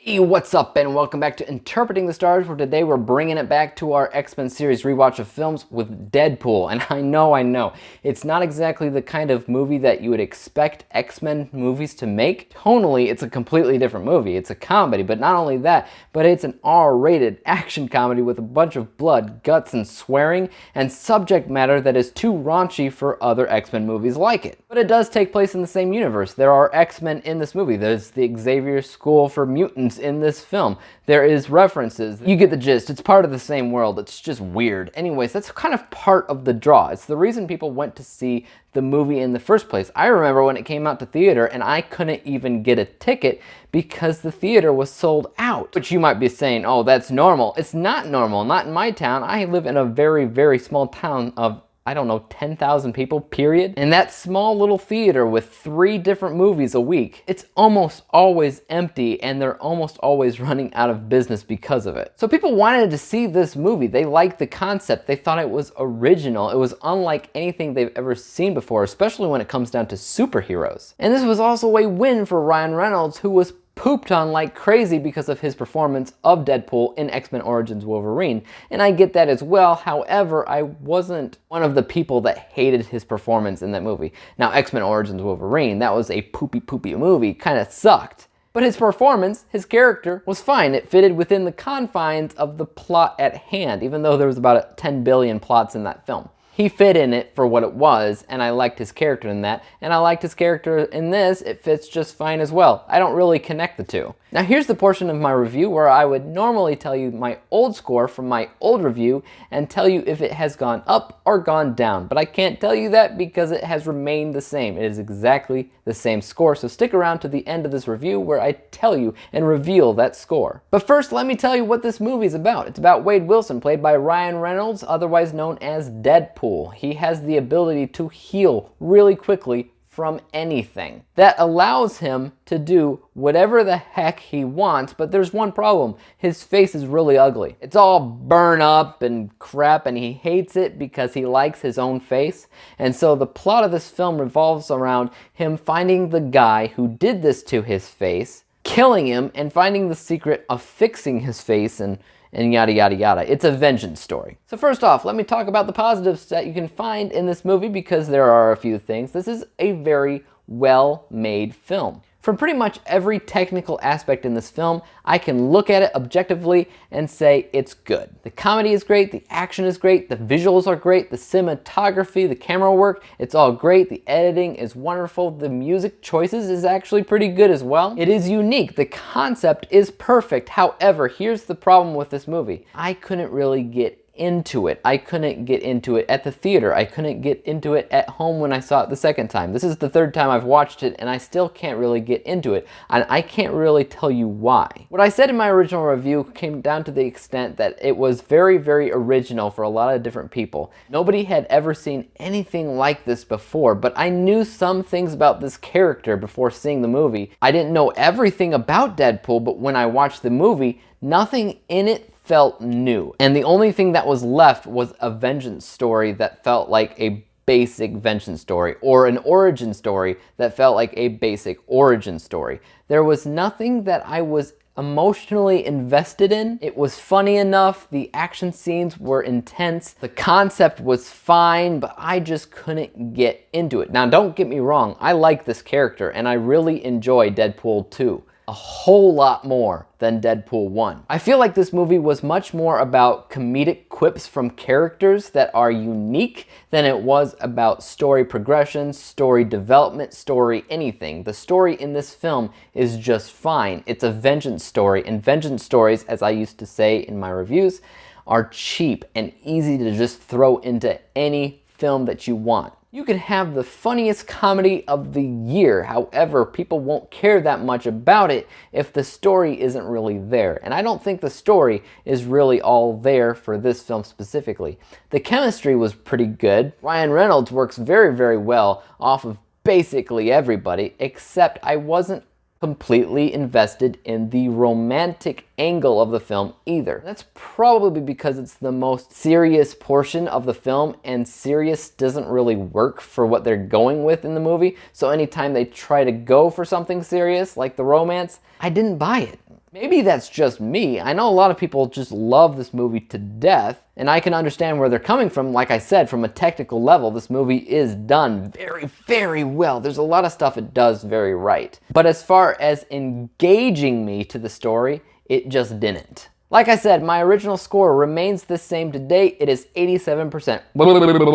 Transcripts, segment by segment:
Hey, what's up, and welcome back to Interpreting the Stars, where today we're bringing it back to our X-Men series rewatch of films with Deadpool. And I know, it's not exactly the kind of movie that you would expect X-Men movies to make. Tonally, it's a completely different movie. It's a comedy, but not only that, but it's an R-rated action comedy with a bunch of blood, guts, and swearing, and subject matter that is too raunchy for other X-Men movies like it. But it does take place in the same universe. There are X-Men in this movie. There's the Xavier School for Mutants in this film. There is references. You get the gist. It's part of the same world. It's just weird. Anyways, that's kind of part of the draw. It's the reason people went to see the movie in the first place. I remember when it came out to theater and I couldn't even get a ticket because the theater was sold out. But you might be saying, oh, that's normal. It's not normal. Not in my town. I live in a very, very small town of, I don't know, 10,000 people, period. And that small little theater with 3 different movies a week, it's almost always empty and they're almost always running out of business because of it. So people wanted to see this movie. They liked the concept. They thought it was original. It was unlike anything they've ever seen before, especially when it comes down to superheroes. And this was also a win for Ryan Reynolds, who was pooped on like crazy because of his performance of Deadpool in X-Men Origins Wolverine. And I get that as well. However, I wasn't one of the people that hated his performance in that movie. Now, X-Men Origins Wolverine, that was a poopy movie, kind of sucked. But his performance, his character, was fine. It fitted within the confines of the plot at hand, even though there was about 10 billion plots in that film. He fit in it for what it was, and I liked his character in that, and I liked his character in this. It fits just fine as well. I don't really connect the two. Now here's the portion of my review where I would normally tell you my old score from my old review and tell you if it has gone up or gone down, but I can't tell you that because it has remained the same. It is exactly the same score, so stick around to the end of this review where I tell you and reveal that score. But first, let me tell you what this movie is about. It's about Wade Wilson, played by Ryan Reynolds, otherwise known as Deadpool. He has the ability to heal really quickly from anything. That allows him to do whatever the heck he wants, but there's one problem. His face is really ugly. It's all burned up and crap, and he hates it because he likes his own face. And so the plot of this film revolves around him finding the guy who did this to his face, killing him, and finding the secret of fixing his face and yada yada yada. It's a vengeance story. So first off, let me talk about the positives that you can find in this movie, because there are a few things. This is a very well-made film. From pretty much every technical aspect in this film, I can look at it objectively and say it's good. The comedy is great, the action is great, the visuals are great, the cinematography, the camera work, it's all great, the editing is wonderful, the music choices is actually pretty good as well. It is unique, the concept is perfect. However, here's the problem with this movie. I couldn't really get into it. I couldn't get into it at the theater. I couldn't get into it at home when I saw it the second time. This is the third time I've watched it and I still can't really get into it. And I can't really tell you why. What I said in my original review came down to the extent that it was very, very original for a lot of different people. Nobody had ever seen anything like this before, but I knew some things about this character before seeing the movie. I didn't know everything about Deadpool, but when I watched the movie, nothing in it felt new. And the only thing that was left was a vengeance story that felt like a basic vengeance story, or an origin story that felt like a basic origin story. There was nothing that I was emotionally invested in. It was funny enough, the action scenes were intense, the concept was fine, but I just couldn't get into it. Now don't get me wrong, I like this character and I really enjoy Deadpool 2. A whole lot more than Deadpool 1. I feel like this movie was much more about comedic quips from characters that are unique than it was about story progression, story development, story anything. The story in this film is just fine. It's a vengeance story, and vengeance stories, as I used to say in my reviews, are cheap and easy to just throw into any film that you want. You can have the funniest comedy of the year, however, people won't care that much about it if the story isn't really there. And I don't think the story is really all there for this film specifically. The chemistry was pretty good. Ryan Reynolds works very, very well off of basically everybody, except I wasn't completely invested in the romantic angle of the film either. That's probably because it's the most serious portion of the film, and serious doesn't really work for what they're going with in the movie. So anytime they try to go for something serious, like the romance, I didn't buy it. Maybe that's just me. I know a lot of people just love this movie to death, and I can understand where they're coming from. Like I said, from a technical level, this movie is done very, very well. There's a lot of stuff it does very right. But as far as engaging me to the story, it just didn't. Like I said, my original score remains the same today. It is 87%.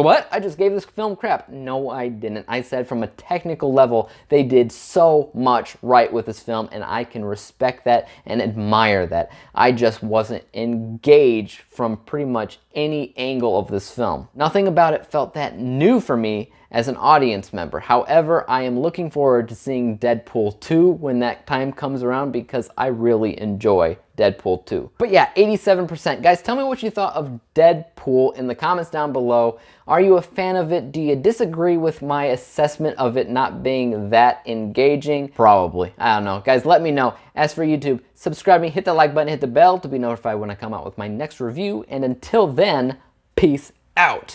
What? I just gave this film crap. No, I didn't. I said from a technical level, they did so much right with this film, and I can respect that and admire that. I just wasn't engaged from pretty much any angle of this film. Nothing about it felt that new for me as an audience member. However, I am looking forward to seeing Deadpool 2 when that time comes around because I really enjoy Deadpool 2. But yeah, 87%. Guys, tell me what you thought of Deadpool in the comments down below. Are you a fan of it? Do you disagree with my assessment of it not being that engaging? Probably. I don't know. Guys, let me know. As for YouTube, subscribe me, hit the like button, hit the bell to be notified when I come out with my next review. And until then, peace out.